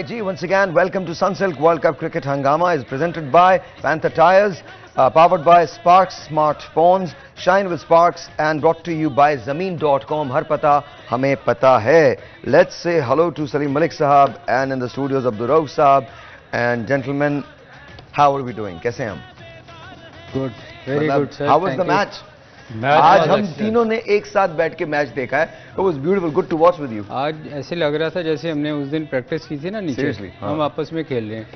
Ji, once again, welcome to Sunsilk World Cup Cricket Hangama is presented by Panther Tires, powered by Sparks Smartphones, Shine with Sparks, and brought to you by Zameen.com. Har pata, hame pata hai. Let's say hello to Salim Malik Sahab and in the studios Abdul Rauf Sahab. And gentlemen, how are we doing? Kaise hain hum? Good, very good, sir. How was the match? आज हम तीनों ने एक साथ बैठ के match देखा है. It was beautiful, good to watch with you. आज ऐसे लग रहा था जैसे हमने उस दिन प्रैक्टिस की थी ना नीचे. Seriously, हम आपस में खेल रहे हैं.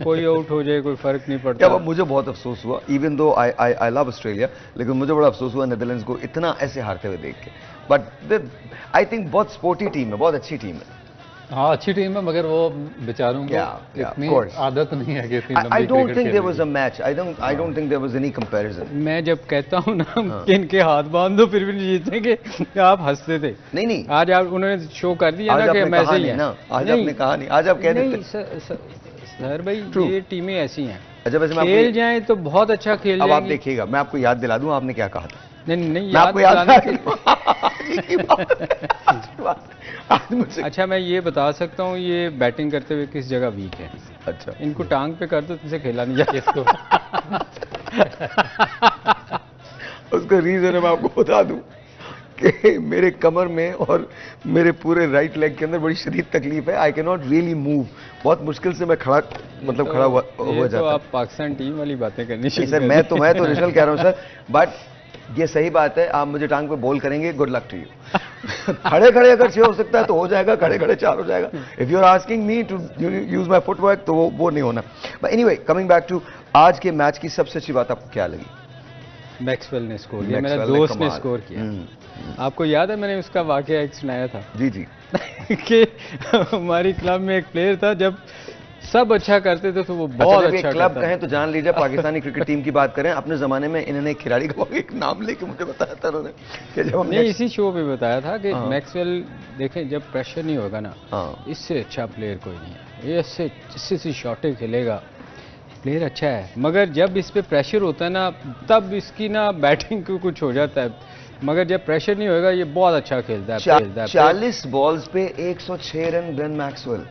कोई आउट हो जाए कोई फर्क नहीं पड़ता. क्या मुझे बहुत अफसोस हुआ, even though I love Australia, लेकिन मुझे बड़ा अफसोस हुआ नेदरलैंड्स को इतना ऐसे हारते हुए देख के. But I think बहुत स्पोर्टी टीम है, बहुत अच्छी टीम है. हाँ अच्छी टीम है मगर वो बेचारों को इतनी आदत नहीं है कि इतनी लंबी I don't think there was a match. I don't think there was any comparison. मैं जब कहता हूँ ना कि इनके हाथ बांध दो फिर भी नहीं जीतेंगे, आप हंसते थे. नहीं आज आप उन्होंने शो कर दिया ना कि मैं सही है. आज आपने कहा नहीं, आज आप कह देते. सर भाई ये टीमें ऐसी हैं, खेल जाए तो बहुत अच्छा खेल जाएंगी. अब आप देखिएगा, मैं आपको याद दिला दूं आपने क्या कहा था. नहीं अच्छा मैं ये बता सकता हूँ ये बैटिंग करते हुए किस जगह वीक है. अच्छा इनको टांग पे कर दो तुमसे खेला नहीं जाए इसको. उसका रीजन है मैं आपको बता दूं कि मेरे कमर में और मेरे पूरे राइट लेग के अंदर बड़ी शदीद तकलीफ है. I can not really move. बहुत मुश्किल से मैं खड़ा खड़ा हो जाता. तो आप पाकिस्तान टीम वाली बातें करनी चाहिए सर. मैं तो ओरिजिनल कह रहा हूँ सर, बट ये सही बात है. आप मुझे टांग पे बॉल करेंगे, गुड लक टू यू. खड़े खड़े अगर 6 हो सकता है तो हो जाएगा, खड़े खड़े 4 हो जाएगा. If you are asking me to use my footwork तो वो नहीं होना. But anyway, coming back to आज के मैच की सबसे अच्छी बात आपको क्या लगी? मैक्सवेल ने स्कोर किया, मेरा दोस्त ने स्कोर किया. आपको याद है मैंने उसका वाकया एक सुनाया था. जी कि हमारी क्लब में एक प्लेयर था, जब सब अच्छा करते थे तो वो बहुत अच्छा क्लब कहें तो जान लीजिए पाकिस्तानी क्रिकेट टीम की बात करें. अपने जमाने में इन्होंने एक खिलाड़ी का एक नाम लेके मुझे बताया था उन्होंने कि जब हमने इसी शो पे बताया था कि मैक्सवेल देखें जब प्रेशर नहीं होगा ना, इससे अच्छा प्लेयर कोई नहीं है. ये इससे शॉटें खेलेगा, प्लेयर अच्छा है, मगर जब इस पे प्रेशर होता है ना तब इसकी ना बैटिंग को कुछ हो जाता है. मगर जब प्रेशर नहीं होगा ये बहुत अच्छा खेलता है. 40 बॉल्स पे 106 रन ग्लेन मैक्सवेल,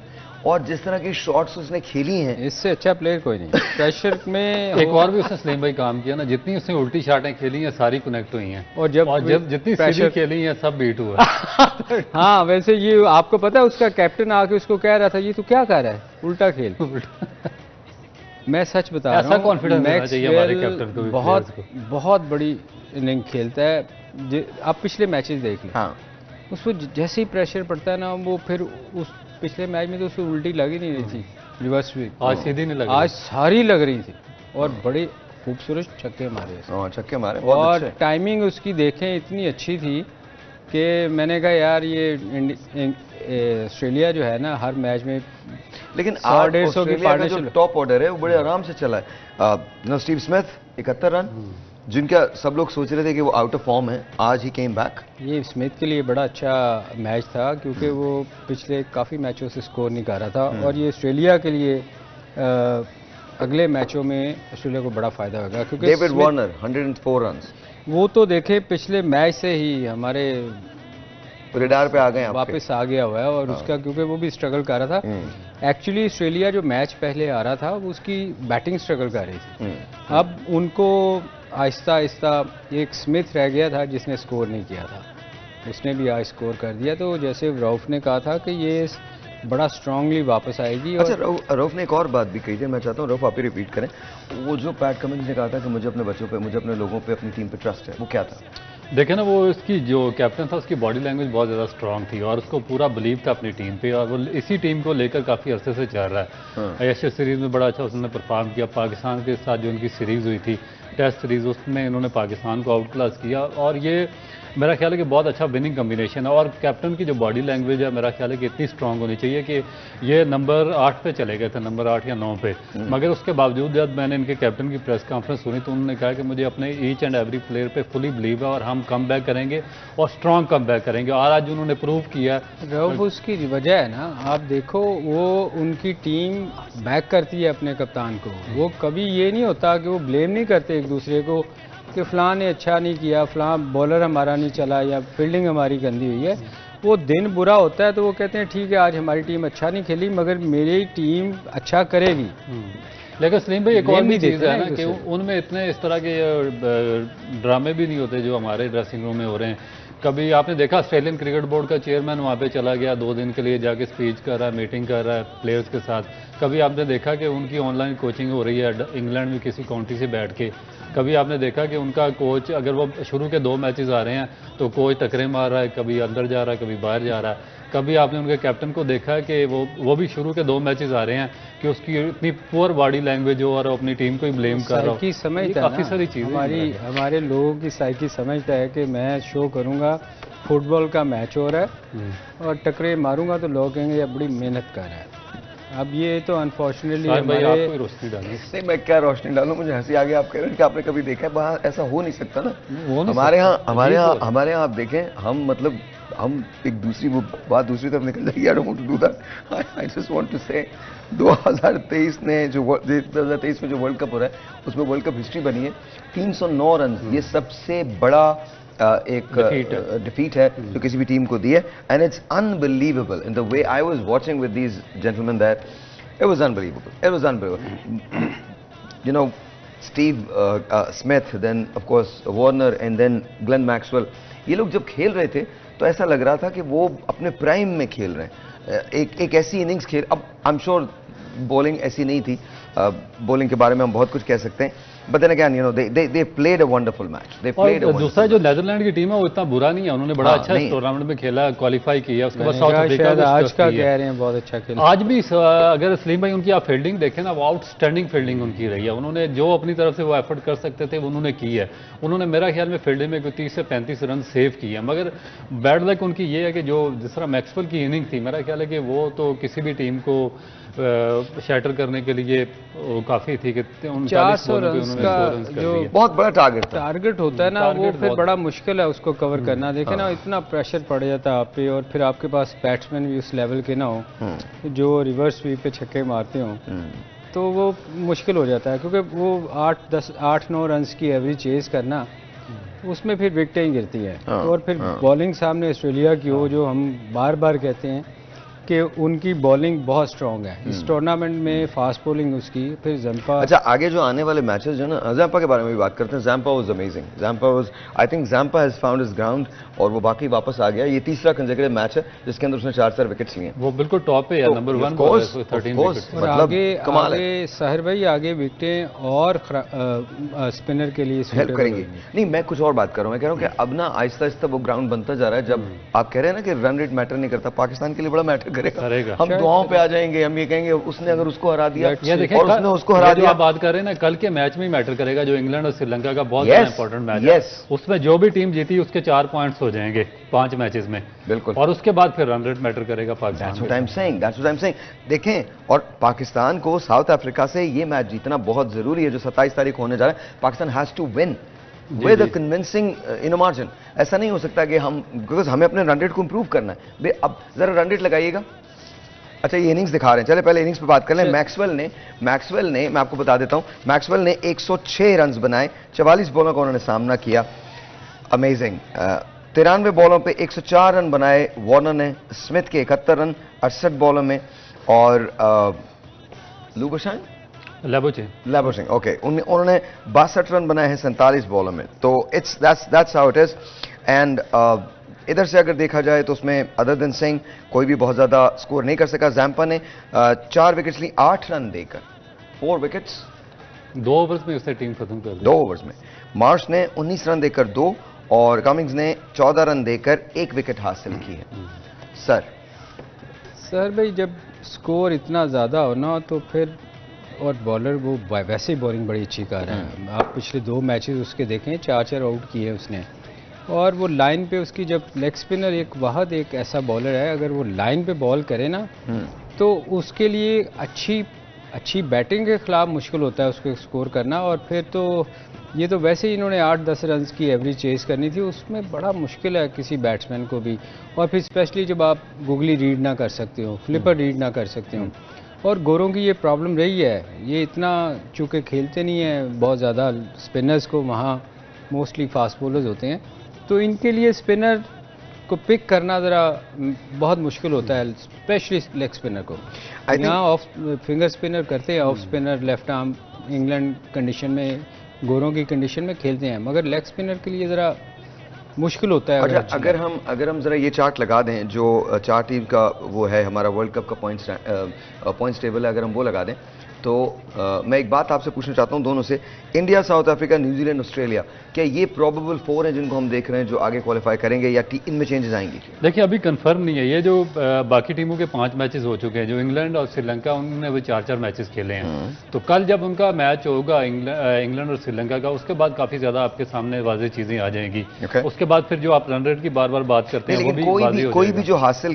और जिस तरह की शॉट्स उसने खेली हैं इससे अच्छा प्लेयर कोई नहीं. प्रेशर में एक और भी उसने सलीम भाई काम किया ना, जितनी उसने उल्टी शॉटें खेली हैं सारी कनेक्ट हुई हैं, और जब जितनी सीधी खेली हैं सब बीट हुआ. हाँ वैसे ये आपको पता है उसका कैप्टन आके उसको कह रहा था ये तू क्या कर रहा है, उल्टा खेल. मैं सच बता रहा हूँ, ऐसा कॉन्फिडेंस चाहिए हमारे कैप्टन को भी. बहुत बड़ी इनिंग खेलता है. आप पिछले मैचेस देख लें. हाँ उसको जैसे ही प्रेशर पड़ता है ना वो फिर उस पिछले मैच में तो उसको उल्टी लग ही नहीं रही थी, रिवर्स भी. आज सीधी नहीं लगी, आज सारी लग रही थी और बड़े खूबसूरत छक्के मारे. छक्के मारे और टाइमिंग उसकी देखें इतनी अच्छी थी कि मैंने कहा यार ये ऑस्ट्रेलिया जो है ना हर मैच में, लेकिन 150 की पार्टनरशिप जो टॉप ऑर्डर है वो बड़े आराम से चला है. स्टीव स्मिथ 71 रन, जिनका सब लोग सोच रहे थे कि वो आउट ऑफ फॉर्म है, आज ही केम बैक. ये स्मिथ के लिए बड़ा अच्छा मैच था क्योंकि वो पिछले काफ़ी मैचों से स्कोर नहीं कर रहा था. और ये ऑस्ट्रेलिया के लिए अगले मैचों में ऑस्ट्रेलिया को बड़ा फायदा होगा क्योंकि डेविड वार्नर 104 रन, वो तो देखे पिछले मैच से ही हमारे रेडार पे आ गए, वापस आ गया हुआ है. और उसका क्योंकि वो भी स्ट्रगल कर रहा था. एक्चुअली ऑस्ट्रेलिया जो मैच पहले आ रहा था वो उसकी बैटिंग स्ट्रगल कर रही थी. अब उनको आहिस्ता आहिस्ता एक स्मिथ रह गया था जिसने स्कोर नहीं किया था, उसने भी आज स्कोर कर दिया. तो जैसे रऊफ ने कहा था कि ये बड़ा स्ट्रांगली वापस आएगी. अच्छा रऊफ ने एक और बात भी कही थी, मैं चाहता हूँ रऊफ आप ही रिपीट करें. वो जो पैट कमिंस ने कहा था कि मुझे अपने बच्चों पे, मुझे अपने लोगों पे, अपनी टीम पे ट्रस्ट है, वो क्या था? देखे ना, वो इसकी जो कैप्टन था उसकी बॉडी लैंग्वेज बहुत ज़्यादा स्ट्रांग थी और उसको पूरा बिलीव था अपनी टीम पे, और वो इसी टीम को लेकर काफ़ी अरसे से चल रहा है. एशिया सीरीज़ में बड़ा अच्छा उसने परफॉर्म किया. पाकिस्तान के साथ जो उनकी सीरीज़ हुई थी टेस्ट सीरीज़, उसमें इन्होंने पाकिस्तान को आउट क्लास किया. और ये मेरा ख्याल है कि बहुत अच्छा विनिंग कम्बिनेशन है. और कैप्टन की जो बॉडी लैंग्वेज है मेरा ख्याल है कि इतनी स्ट्रांग होनी चाहिए कि ये नंबर 8 पे चले गए थे, नंबर 8 या 9 पे. मगर उसके बावजूद जब मैंने इनके कैप्टन की प्रेस कॉन्फ्रेंस सुनी तो उन्होंने कहा कि मुझे अपने ईच एंड एवरी प्लेयर पे फुली बिलीव है और हम कम बैक करेंगे और स्ट्रांग कम बैक करेंगे. और आज उन्होंने प्रूव किया. उसकी वजह है ना, आप देखो वो उनकी टीम बैक करती है अपने कप्तान को. वो कभी ये नहीं होता कि वो ब्लेम नहीं करते एक दूसरे को कि फ़लाँ ने अच्छा नहीं किया, फ़लाँ बॉलर हमारा नहीं चला या फील्डिंग हमारी गंदी हुई है. वो दिन बुरा होता है तो वो कहते हैं ठीक है आज हमारी टीम अच्छा नहीं खेली मगर मेरी टीम अच्छा करेगी। लेकिन सलीम भाई एक और भी चीज़ है ना एक कि दूसरे उनमें इतने इस तरह के ड्रामे भी नहीं होते जो हमारे ड्रेसिंग रूम में हो रहे हैं। कभी आपने देखा ऑस्ट्रेलियन क्रिकेट बोर्ड का चेयरमैन वहाँ पे चला गया 2 दिन के लिए, जाके स्पीच कर रहा है, मीटिंग कर रहा है प्लेयर्स के साथ। कभी आपने देखा कि उनकी ऑनलाइन कोचिंग हो रही है इंग्लैंड में किसी काउंटी से बैठ के। कभी आपने देखा कि उनका कोच, अगर वो शुरू के 2 मैचेस आ रहे हैं तो कोच टकरे मार रहा है, कभी अंदर जा रहा है, कभी बाहर जा रहा है। कभी आपने उनके कैप्टन को देखा है कि वो भी शुरू के 2 मैचेस आ रहे हैं कि उसकी इतनी पुअर बॉडी लैंग्वेज हो और अपनी टीम को ही ब्लेम कर रहा साइकी समझता है काफ़ी सारी चीज़ें हमारे लोगों की साइकी समझता है कि मैं शो करूंगा, फुटबॉल का मैच हो रहा है और टकरे मारूंगा तो लोग कहेंगे ये बड़ी मेहनत कर रहा है। अब ये तो अनफॉर्चुनेटली भाई आपको ही रोशनी डाली। नहीं, मैं क्या रोशनी डालूं, मुझे हंसी आ गई। आप कह रहे हैं कि आपने कभी देखा है बाहर, ऐसा हो नहीं सकता ना। हमारे यहाँ आप देखें, हम मतलब हम एक दूसरी वो बात दूसरी तरफ निकल जाएगी। I don't want to do that. I just want to say 2023 में जो 2023 में जो वर्ल्ड कप हो रहा है उसमें वर्ल्ड कप हिस्ट्री बनी है 309 रन। ये सबसे बड़ा एक डिफीट है जो किसी भी टीम को दी है। And it's unbelievable in the way I was watching with these gentleman that it was unbelievable, it was unbelievable. You know, Steve Smith, then of course Warner and then Glenn Maxwell, ये लोग जब खेल रहे थे तो ऐसा लग रहा था कि वो अपने प्राइम में खेल रहे हैं। एक ऐसी इनिंग्स खेल, अब आई एम श्योर बॉलिंग ऐसी नहीं थी, बॉलिंग के बारे में हम बहुत कुछ कह सकते हैं, but then again you know they played a wonderful match. They played a दूसरा जो नीदरलैंड की टीम है वो इतना बुरा नहीं है, उन्होंने बड़ा अच्छा इस टूर्नामेंट में खेला, क्वालिफाई किया। उसके बाद साउथ अफ्रीका आज का कह रहे हैं बहुत अच्छा खेला। आज भी अगर सलीम भाई उनकी आप फील्डिंग देखें ना, वो आउटस्टैंडिंग फील्डिंग उनकी रही है। उन्होंने जो अपनी तरफ से वो एफर्ट कर सकते थे वो उन्होंने की है। उन्होंने मेरा ख्याल में फील्डिंग में 30 से 35 रन सेव किए हैं। मगर बैड लक उनकी ये है कि जो जिस तरह मैक्सवेल की इनिंग थी, मेरा ख्याल है कि वो तो किसी भी टीम को शैटर करने के लिए काफ़ी थी कि 400 रन का जो बहुत बड़ा टारगेट होता है ना, वो फिर बड़ा मुश्किल है उसको कवर करना। देखे ना, इतना प्रेशर पड़ जाता है आप पे और फिर आपके पास बैट्समैन भी उस लेवल के ना हो जो रिवर्स स्वीप पे छक्के मारते हो, तो वो मुश्किल हो जाता है। क्योंकि वो 8-9 रन की एवरेज चेज करना, उसमें फिर विकेटें ही गिरती हैं। और फिर बॉलिंग सामने ऑस्ट्रेलिया की हो, जो हम बार बार कहते हैं कि उनकी बॉलिंग बहुत स्ट्रांग है इस टूर्नामेंट में, फास्ट बॉलिंग उसकी। फिर जंपा, अच्छा आगे जो आने वाले मैचेस जो ना, जंपा के बारे में भी बात करते हैं। Zampa was amazing, Zampa was, I think Zampa has found his ground और वो बाकी वापस आ गया। ये तीसरा कंसेक्यूटिव मैच है जिसके अंदर उसने 4 विकेट्स लिए। वो बिल्कुल टॉप पे है, नंबर 1 13 विकेट्स। और आगे साहिर भाई आगे विकेटें और स्पिनर के लिए हेल्प करेंगी। नहीं, मैं कुछ और बात कर रहा हूँ। मैं कह रहा हूँ कि अब ना आहिस्ता आहिस्ता वो ग्राउंड बनता जा रहा है। जब आप कह रहे हैं ना कि रन रेट मैटर नहीं करता, पाकिस्तान के लिए बड़ा मैटर करेगा। हम दुआओं पे आ जाएंगे, हम ये कहेंगे उसने अगर उसको हरा दिया और उसने उसको हरा दिया। आप बात कर रहे हैं ना, कल के मैच में ही मैटर करेगा जो इंग्लैंड और श्रीलंका का बहुत बड़ा इंपॉर्टेंट मैच है। उसमें जो भी टीम जीती उसके 4 पॉइंट्स हो जाएंगे 5 मैचेस में। बिल्कुल। और उसके बाद फिर रन रेट मैटर करेगा Pakistan. That's what I'm saying. देखें, और पाकिस्तान को साउथ अफ्रीका से ये मैच जीतना बहुत जरूरी है जो 27 तारीख होने जा रहा है। Pakistan has to win with a convincing margin. ऐसा नहीं हो सकता कि हम, बिकॉज हमें अपने रन रेट को इंप्रूव करना है। अब जरा रन रेट लगाइएगा। अच्छा, ये इनिंग्स दिखा रहे हैं, चले पहले इनिंग्स पे बात कर लें। मैक्सवेल ने मैं आपको बता देता हूं, मैक्सवेल ने 106 रन बनाए, 44 बॉलों का उन्होंने सामना किया। अमेजिंग। 93 बॉलों पे 104 रन बनाए वार्नर ने, स्मिथ के 71 रन 68 बॉलों में, और लैबोशेन ओके, उन्होंने 62 रन बनाए हैं 47 बॉलों में। तो that's how it is. And इधर से अगर देखा जाए तो उसमें अदर देन सिंह कोई भी बहुत ज्यादा स्कोर नहीं कर सका। जैम्पा ने 4 विकेट्स ली 8 रन देकर, 4 विकेट्स 2 ओवर्स में उसने टीम खत्म कर दी। 2 ओवर्स में मार्श ने 19 रन देकर 2 और कमिंग्स ने 14 रन देकर 1 विकेट हासिल की है। सर भाई जब स्कोर इतना ज़्यादा हो ना तो फिर, और बॉलर वो वैसे ही बॉलिंग बड़ी अच्छी कर रहा है। आप पिछले 2 मैचेस उसके देखें, 4 आउट किए उसने। और वो लाइन पे उसकी, जब लेग स्पिनर एक वाहद एक ऐसा बॉलर है, अगर वो लाइन पे बॉल करे ना तो उसके लिए अच्छी बैटिंग के खिलाफ मुश्किल होता है उसको स्कोर करना। और फिर तो ये तो वैसे ही इन्होंने 8-10 रन की एवरेज चेज करनी थी, उसमें बड़ा मुश्किल है किसी बैट्समैन को भी। और फिर स्पेशली जब आप गूगली रीड ना कर सकते हो, फ्लिपर रीड ना कर सकते हो। और गोरों की ये प्रॉब्लम रही है, ये इतना चूँकि खेलते नहीं हैं बहुत ज़्यादा स्पिनर्स को, वहाँ मोस्टली फास्ट बॉलर्स होते हैं, तो इनके लिए स्पिनर को पिक करना ज़रा बहुत मुश्किल होता है, स्पेशली लेग स्पिनर को। यहाँ ऑफ फिंगर स्पिनर करते हैं, off spinner left arm England condition में, गोरों की कंडीशन में खेलते हैं, मगर लेग स्पिनर के लिए ज़रा मुश्किल होता है। अगर हम जरा ये चार्ट लगा दें जो चार टीम का वो है हमारा वर्ल्ड कप का पॉइंट्स टेबल है, अगर हम वो लगा दें तो मैं एक बात आपसे पूछना चाहता हूं दोनों से, India, south Africa, New Zealand, Australia, क्या ये प्रोबेबल 4 हैं जिनको हम देख रहे हैं जो आगे क्वालिफाई करेंगे, या इनमें चेंजेस आएंगे? देखिए अभी कंफर्म नहीं है ये, जो बाकी टीमों के 5 मैचेस हो चुके हैं, जो इंग्लैंड और श्रीलंका उन्होंने वो 4-4 मैचेस खेले हैं। तो कल जब उनका मैच होगा इंग्लैंड और श्रीलंका का, उसके बाद काफी ज्यादा आपके सामने वाज़ेह चीजें आ जाएंगी। उसके बाद फिर जो आप रन रेट की बार बार बात करते हैं, कोई भी जो हासिल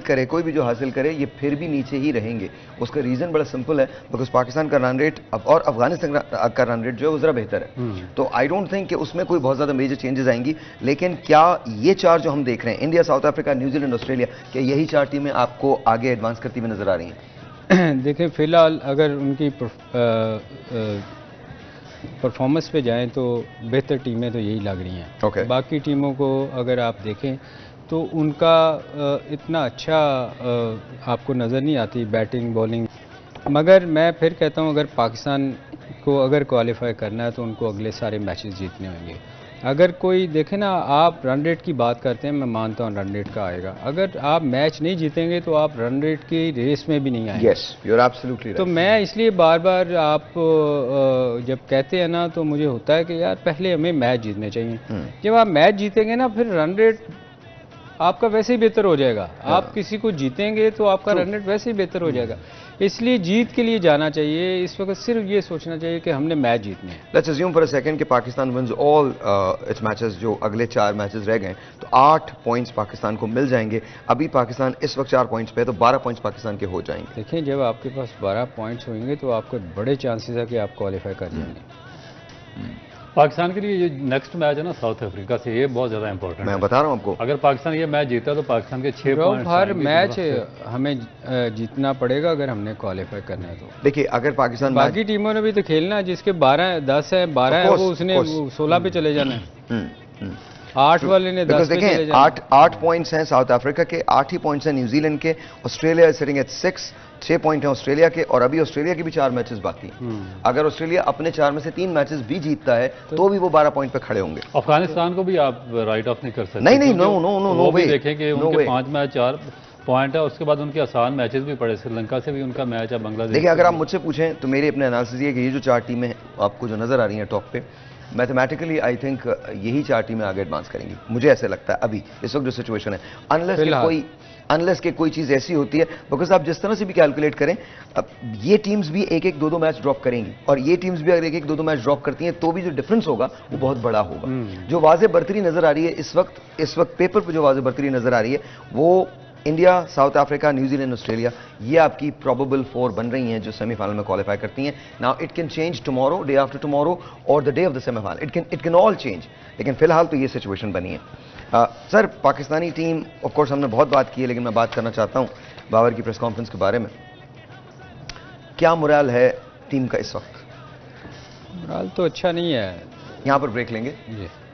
करे ये फिर भी नीचे ही रहेंगे। उसका रीजन बड़ा सिंपल है, बिकॉज पाकिस्तान का रन रेट और अफगानिस्तान का रन रेट जो है वो जरा बेहतर है। तो आई डोंट थिंक कि उसमें कोई बहुत ज्यादा मेजर चेंजेस आएंगी। लेकिन क्या ये 4 जो हम देख रहे हैं, India, south Africa, New Zealand, Australia, क्या यही 4 टीमें आपको आगे एडवांस करती हुई नजर आ रही हैं? देखें फिलहाल अगर उनकी परफॉर्मेंस पे जाएं तो बेहतर टीमें तो यही लग रही हैं। बाकी टीमों को अगर आप देखें तो उनका इतना अच्छा आपको नज़र नहीं आती बैटिंग बॉलिंग। मगर मैं फिर कहता हूं अगर पाकिस्तान को अगर क्वालिफाई करना है तो उनको अगले सारे मैचेस जीतने होंगे। अगर कोई देखे ना, आप रन रेट की बात करते हैं, मैं मानता हूं रन रेट का आएगा, अगर आप मैच नहीं जीतेंगे तो आप रन रेट की रेस में भी नहीं आएंगे। Yes, you are absolutely right. तो मैं इसलिए बार बार आप जब कहते हैं ना तो मुझे होता है कि यार पहले हमें मैच जीतने चाहिए। जब आप मैच जीतेंगे ना फिर रन रेट आपका वैसे ही बेहतर हो जाएगा। आप किसी को जीतेंगे तो आपका रन रेट वैसे ही बेहतर हो जाएगा। इसलिए जीत के लिए जाना चाहिए। इस वक्त सिर्फ ये सोचना चाहिए कि हमने मैच जीतने हैं। Let's assume for a second कि Pakistan wins all its matches, जो अगले 4 मैचेस रह गए, तो 8 पॉइंट्स पाकिस्तान को मिल जाएंगे। अभी पाकिस्तान इस वक्त 4 पॉइंट्स पे है, तो 12 पॉइंट्स पाकिस्तान के हो जाएंगे। देखिए जब आपके पास 12 पॉइंट्स होंगे तो आपके बड़े चांसेस है कि आप क्वालिफाई कर जाएंगे। पाकिस्तान के लिए ये नेक्स्ट मैच है ना साउथ अफ्रीका से, ये बहुत ज्यादा इंपॉर्टेंट है। मैं बता रहा हूं आपको, अगर पाकिस्तान ये मैच जीता तो पाकिस्तान के 6 पॉइंट्स हर मैच हमें जीतना पड़ेगा अगर हमने क्वालिफाई करना है तो। देखिए अगर पाकिस्तान, बाकी टीमों ने भी तो खेलना है, जिसके 10 है 12 है वो उसने 16 पे चले जाना है। 8 वाले ने 10 पे चले जाना। 8 पॉइंट्स हैं साउथ अफ्रीका के, 8 ही पॉइंट्स हैं न्यूजीलैंड के। Australia is sitting at 6 point है ऑस्ट्रेलिया के, और अभी ऑस्ट्रेलिया के भी 4 मैचेस बाकी हैं। अगर ऑस्ट्रेलिया अपने 4 में से 3 मैचेस भी जीतता है तो भी वो 12 पॉइंट पे खड़े होंगे। अफगानिस्तान को भी आप राइट ऑफ नहीं कर सकते। नहीं, नो वे। देखें कि उनके 5 मैच 4 पॉइंट है, उसके बाद उनके आसान मैचेस भी पड़े, श्रीलंका से भी उनका मैच है, बांग्लादेश। देखिए अगर आप मुझसे पूछें तो मेरी अपने एनालिसिस ये कि ये जो 4 टीमें आपको जो नजर आ रही हैं टॉप पे, मैथमेटिकली आई थिंक यही 4 टीमें आगे एडवांस करेंगी, मुझे ऐसे लगता है अभी इस वक्त जो सिचुएशन है। अनलेस के कोई चीज ऐसी होती है, बिकॉज आप जिस तरह से भी कैलकुलेट करें, अब ये टीम्स भी 1-1, 2-2 मैच ड्रॉप करेंगी, और ये टीम्स भी अगर 1-1, 2-2 मैच ड्रॉप करती हैं तो भी जो डिफरेंस होगा वो बहुत बड़ा होगा। जो वाज़ेह बरतरी नजर आ रही है इस वक्त पेपर पर जो वाज़ेह बरतरी नजर आ रही है वो India, south Africa, New Zealand, Australia, ये आपकी प्रोबेबल 4 बन रही हैं जो सेमीफाइनल में क्वालिफाई करती हैं। Now it can change tomorrow, day after tomorrow, और the day of the semifinal, it can all change. लेकिन फिलहाल तो ये सिचुएशन बनी है। Sir, Pakistani team of course हमने बहुत बात की है, लेकिन मैं बात करना चाहता हूं बाबर की प्रेस कॉन्फ्रेंस के बारे में। क्या मोराल है टीम का इस वक्त? मोराल तो अच्छा नहीं है। यहां पर ब्रेक लेंगे,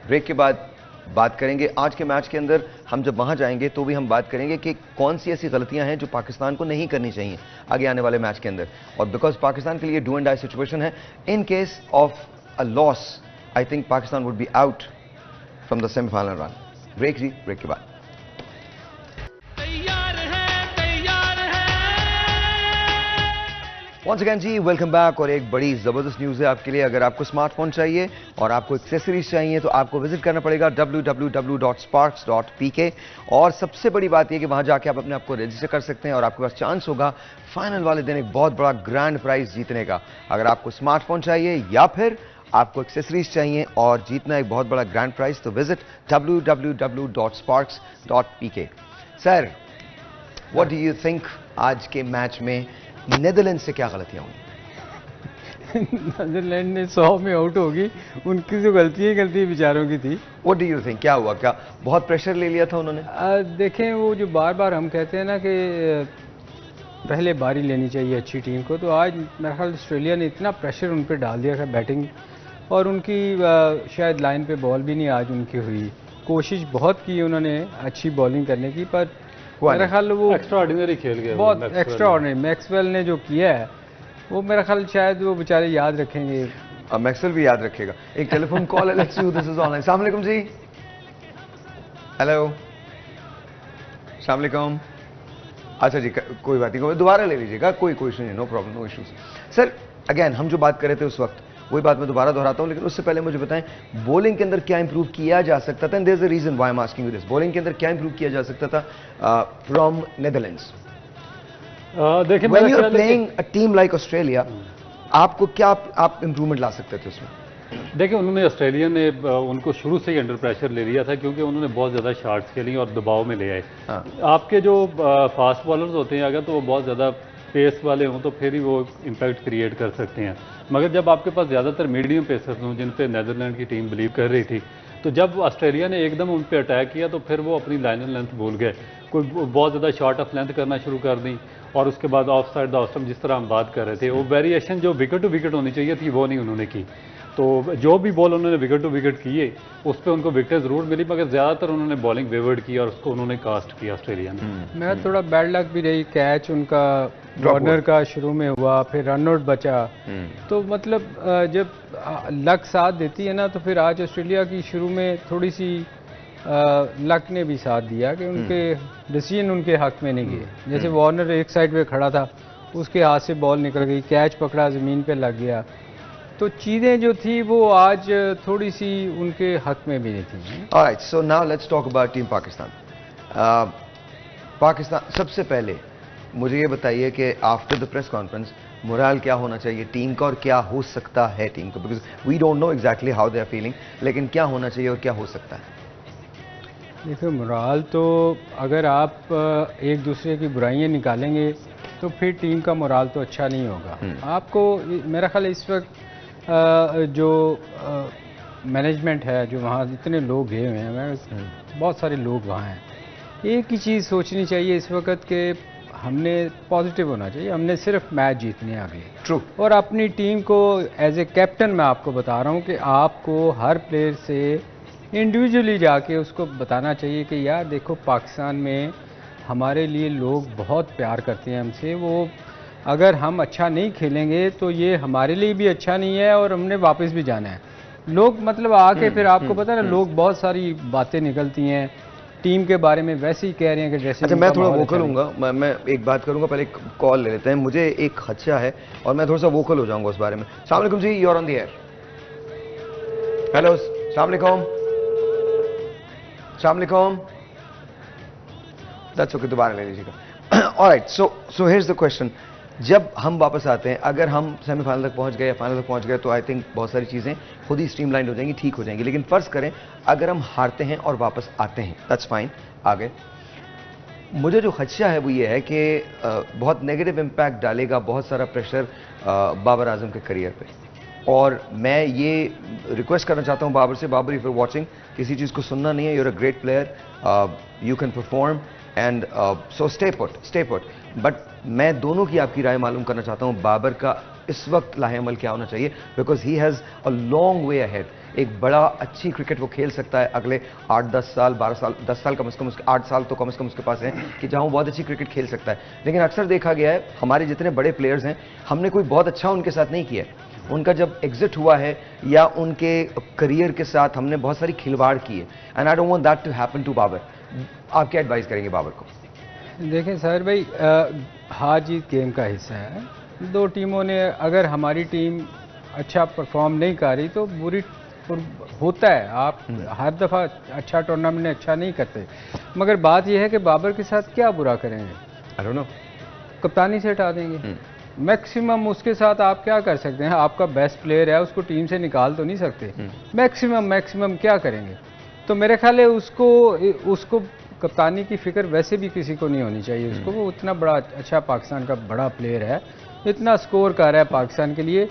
ब्रेक के बाद बात करेंगे। आज के मैच के अंदर हम जब वहां जाएंगे तो भी हम बात करेंगे कि कौन सी ऐसी गलतियां हैं जो पाकिस्तान को नहीं करनी चाहिए आगे आने वाले मैच के अंदर। और बिकॉज पाकिस्तान के लिए डू एंड डाई सिचुएशन है, in case of a loss I think Pakistan would be out from the semifinal run. Break के बाद। वंस अगेन जी, वेलकम बैक। और एक बड़ी जबरदस्त न्यूज़ है आपके लिए। अगर आपको स्मार्टफोन चाहिए और आपको एक्सेसरीज चाहिए तो आपको विजिट करना पड़ेगा www.sparks.pk। और सबसे बड़ी बात यह कि वहां जाके आप अपने आप को रजिस्टर कर सकते हैं और आपके पास चांस होगा फाइनल वाले दिन एक बहुत बड़ा ग्रैंड प्राइज जीतने का। अगर आपको स्मार्टफोन चाहिए या फिर आपको एक्सेसरीज चाहिए और जीतना एक बहुत बड़ा ग्रैंड प्राइज, तो visit www.sparks.pk। Sir, what do you think आज के मैच में नेदरलैंड से क्या गलतियां हुई? नेदरलैंड ने 100 में आउट होगी, उनकी जो गलती बेचारों की थी। व्हाट डू यू थिंक, क्या हुआ? क्या बहुत प्रेशर ले लिया था उन्होंने? देखें वो जो बार बार हम कहते हैं ना कि पहले बारी लेनी चाहिए अच्छी टीम को, तो आज मेरे ख्याल ऑस्ट्रेलिया ने इतना प्रेशर उन पर डाल दिया था बैटिंग, और उनकी शायद लाइन पे बॉल भी नहीं आज उनकी हुई। कोशिश बहुत की उन्होंने अच्छी बॉलिंग करने की, पर हुआ मेरा नहीं। ख्याल वो एक्स्ट्रा ऑर्डिनरी खेल गए वो बहुत मैक्सवेल एक्स्ट्रा ऑर्डिनरी मैक्सवेल ने जो किया है वो मेरा ख्याल शायद वो बेचारे याद रखेंगे। अब मैक्सवेल भी याद रखेगा। एक टेलीफोन कॉल है, let's see who this is online. अस्सलाम वालेकुम जी। हेलो, अस्सलाम वालेकुम। अच्छा जी, कोई बात नहीं, दोबारा ले लीजिएगा, कोई इशू नहीं, no problem, no issues. Sir again हम जो बात कर रहे थे उस वक्त, वही बात मैं दोबारा दोहराता हूं, लेकिन उससे पहले मुझे बताएं बॉलिंग के अंदर क्या इंप्रूव किया जा सकता था। And there is a reason why I am asking you this. Bowling के अंदर क्या इंप्रूव किया जा सकता था फ्रॉम नेदरलैंड्स? देखिए व्हेन मेरा यू आर ख्याल है कि- playing a team like Australia, आपको क्या आप इंप्रूवमेंट ला सकते थे उसमें? देखिए उन्होंने ऑस्ट्रेलिया ने उनको शुरू से ही अंडर प्रेशर ले लिया था, क्योंकि उन्होंने बहुत ज़्यादा शॉट्स खेली और दबाव में ले आए। हाँ। आपके जो फास्ट बॉलर्स होते हैं अगर तो वो बहुत ज़्यादा पेस वाले हों तो फिर ही वो इम्पैक्ट क्रिएट कर सकते हैं, मगर जब आपके पास ज़्यादातर मीडियम पेसर्स हों जिन पे नेदरलैंड की टीम बिलीव कर रही थी, तो जब ऑस्ट्रेलिया ने एकदम उन पे अटैक किया तो फिर वो अपनी लाइन एंड लेंथ भूल गए, कोई बहुत ज़्यादा शॉर्ट ऑफ लेंथ करना शुरू कर दी, और उसके बाद of side the off stump जिस तरह हम बात कर रहे थे, वो वेरिएशन जो विकेट टू विकेट होनी चाहिए थी वो नहीं उन्होंने की। तो जो भी बॉल उन्होंने विकेट टू विकेट किए उस पर उनको विकेट जरूर मिली, मगर ज़्यादातर उन्होंने बॉलिंग वेवर्ड की और उसको उन्होंने कास्ट किया ऑस्ट्रेलिया ने। मैं थोड़ा बैड लक भी रही, कैच उनका वार्नर का शुरू में हुआ, फिर रन आउट बचा, तो मतलब जब लक साथ देती है ना, तो फिर आज ऑस्ट्रेलिया की शुरू में थोड़ी सी लक ने भी साथ दिया कि उनके डिसीजन उनके हक में नहीं गए। जैसे वार्नर एक साइड पे खड़ा था, उसके हाथ से बॉल निकल गई, कैच पकड़ा, ज़मीन पे लग गया, तो चीज़ें जो थी वो आज थोड़ी सी उनके हक में भी नहीं थी। Alright, so now let's talk about team Pakistan. Pakistan, सबसे पहले मुझे ये बताइए कि after the press conference moral क्या होना चाहिए टीम का और क्या हो सकता है टीम का, because we don't know exactly how they are feeling, लेकिन क्या होना चाहिए और क्या हो सकता है? देखिए मोरल तो अगर आप एक दूसरे की बुराइयां निकालेंगे तो फिर टीम का मोरल तो अच्छा नहीं होगा। आपको मेरा ख्याल इस वक्त जो मैनेजमेंट है, जो वहाँ इतने लोग गए हुए हैं, बहुत सारे लोग वहाँ हैं, एक ही चीज़ सोचनी चाहिए इस वक्त कि हमने पॉजिटिव होना चाहिए, हमने सिर्फ मैच जीतने आगे। ट्रू। और अपनी टीम को एज ए कैप्टन मैं आपको बता रहा हूँ कि आपको हर प्लेयर से इंडिविजुअली जाके उसको बताना चाहिए कि यार देखो पाकिस्तान में हमारे लिए लोग बहुत प्यार करते हैं हमसे, वो अगर हम अच्छा नहीं खेलेंगे तो ये हमारे लिए भी अच्छा नहीं है और हमने वापस भी जाना है। लोग मतलब आके फिर आपको पता है ना, लोग बहुत सारी बातें निकलती हैं टीम के बारे में, वैसे ही कह रहे हैं कि जैसे। अच्छा, मैं थोड़ा वोकल हूँगा, मैं एक बात करूँगा, पहले एक कॉल ले लेते हैं, मुझे एक खदशा है और मैं थोड़ा सा वोकल हो जाऊँगा उस बारे में। अस्सलाम वालेकुम जी, you are on the air. Hello, अस्सलाम वालेकुम। अस्सलाम वालेकुम। दैट्स ओके, दोबारा ले लीजिएगा। Alright, so here's the question, जब हम वापस आते हैं, अगर हम सेमीफाइनल तक पहुंच गए या फाइनल तक पहुंच गए तो आई थिंक बहुत सारी चीज़ें खुद ही स्ट्रीमलाइन हो जाएंगी, ठीक हो जाएंगी, लेकिन फर्ज करें अगर हम हारते हैं और वापस आते हैं, दैट्स फाइन, आगे मुझे जो खदशा है वो ये है कि बहुत नेगेटिव इम्पैक्ट डालेगा, बहुत सारा प्रेशर बाबर आजम के करियर पे, और मैं ये रिक्वेस्ट करना चाहता हूँ बाबर से, Babar if you are watching, किसी चीज़ को सुनना नहीं है, you are a great player, you can perform and so stay put, but मैं दोनों की आपकी राय मालूम करना चाहता हूं, बाबर का इस वक्त लाहेअमल क्या होना चाहिए, because he has a long way ahead, एक बड़ा अच्छी क्रिकेट वो खेल सकता है अगले 8-10 साल, 12 साल, 10 साल कम से कम, 8 साल तो कम से कम उसके पास है कि जहां वो बहुत अच्छी क्रिकेट खेल सकता है। लेकिन अक्सर देखा गया है हमारे जितने बड़े प्लेयर्स हैं, हमने कोई बहुत अच्छा उनके साथ नहीं किया है, उनका जब एग्जिट हुआ है या उनके करियर के साथ हमने बहुत सारी खिलवाड़ की है, and I don't want that to happen to Babar. आप क्या एडवाइस करेंगे बाबर को? देखें साहिर भाई, हार जीत गेम का हिस्सा है, दो टीमों ने, अगर हमारी टीम अच्छा परफॉर्म नहीं कर रही तो बुरी होता है, आप हर दफ़ा अच्छा टूर्नामेंट अच्छा नहीं करते, मगर बात यह है कि बाबर के साथ क्या बुरा करेंगे? आई डोंट नो, कप्तानी से हटा देंगे, मैक्सिमम उसके साथ आप क्या कर सकते हैं? आपका बेस्ट प्लेयर है, उसको टीम से निकाल तो नहीं सकते, मैक्सिमम क्या करेंगे? तो मेरे ख्याल है उसको कप्तानी की फिक्र वैसे भी किसी को नहीं होनी चाहिए उसको, वो इतना बड़ा अच्छा पाकिस्तान का बड़ा प्लेयर है, इतना स्कोर कर रहा है पाकिस्तान के लिए।